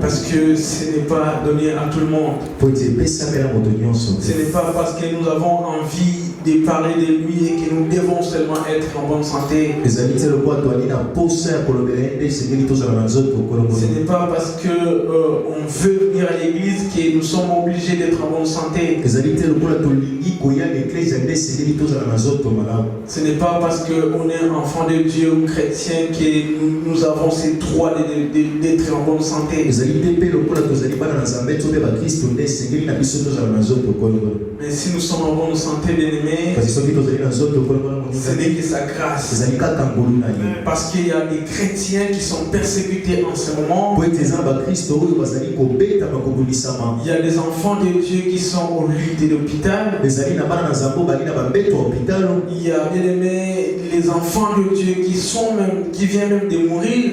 Parce que ce n'est pas donné à tout le monde. Ce n'est pas parce que nous avons envie de parler de lui et que nous devons seulement être en bonne santé. Ce n'est pas parce qu'on veut venir à l'église que nous sommes obligés d'être en bonne santé. Ce n'est pas parce qu'on est enfant de Dieu ou chrétien que nous avons ces droits d'être en bonne santé. Mais si nous sommes en bonne santé, bien-aimés, ce n'est que sa grâce. Parce qu'il y a des chrétiens qui sont persécutés en ce moment. Il y a des enfants de Dieu qui sont au lit de l'hôpital. Il y a, bien-aimés, les enfants de Dieu qui viennent même de mourir.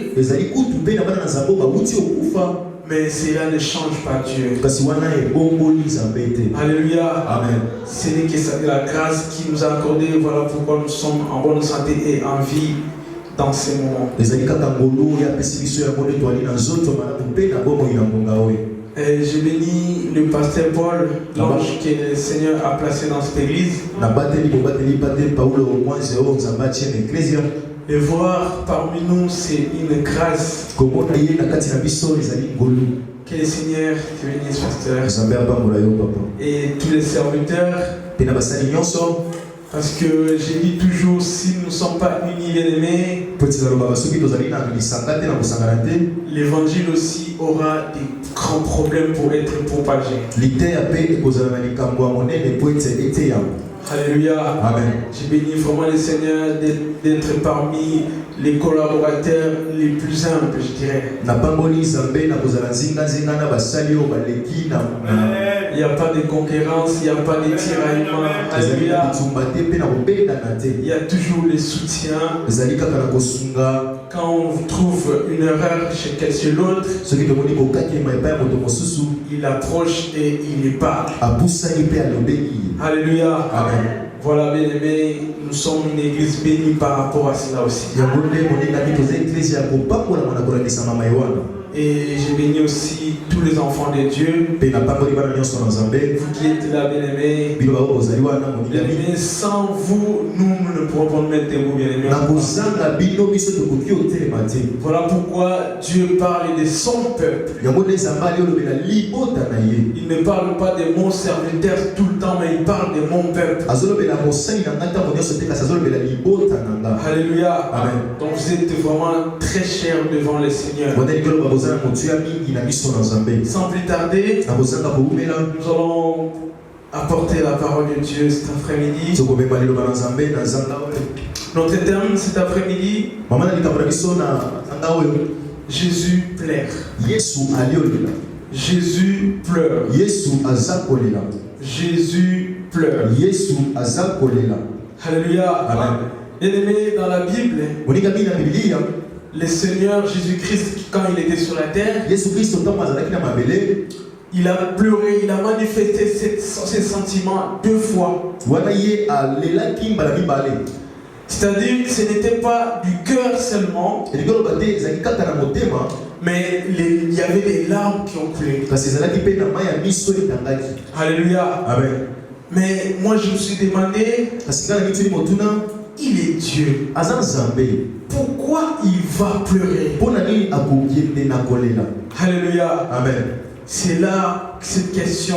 Mais cela ne change pas Dieu. Alléluia. Amen. Ce n'est que la grâce qui nous a accordé. Voilà pourquoi nous sommes en bonne santé et en vie dans ces moments. Et je bénis le pasteur Paul, l'ange que le Seigneur a placé dans cette église. Et voir parmi nous, c'est une grâce. Que le Seigneur te bénisse, pasteur. Et tous les serviteurs. Parce que j'ai dit toujours, si nous ne sommes pas unis, bien-aimés, l'évangile aussi aura des grands problèmes pour être propagé. Alléluia. Amen. Je bénis vraiment le Seigneur d'être parmi les collaborateurs les plus humbles, je dirais. Il n'y a pas de concurrence, il n'y a pas de tiraillement. Alléluia. Il y a toujours le soutien. Quand on trouve une erreur chez l'autre, il approche et il y parle. Alléluia. Amen. Voilà, bien aimé, nous sommes une église bénie par rapport à cela aussi. Et je bénis aussi tous les enfants de Dieu. Vous qui êtes là, bien aimés. Bien aimés, sans vous, nous ne pourrons pas nous mettre debout, bien aimés. Voilà pourquoi Dieu parle de son peuple. Il ne parle pas de mon serviteur tout le temps, mais il parle de mon peuple. Alléluia. Amen. Donc vous êtes vraiment très chers devant le Seigneur. Sans plus tarder, nous allons apporter la parole de Dieu cet après-midi. Notre terme cet après-midi, Jésus pleure. Jésus pleure. Jésus pleure. Alléluia. Amen. Bien-aimé, dans la Bible, le Seigneur Jésus-Christ, quand il était sur la terre, il a pleuré, il a manifesté ses sentiments 2 fois. C'est-à-dire que ce n'était pas du cœur seulement, mais il y avait des larmes qui ont coulé. Alléluia. Amen. Mais moi je me suis demandé, il est Dieu. Pourquoi il va pleurer? Alléluia. Amen. C'est là cette question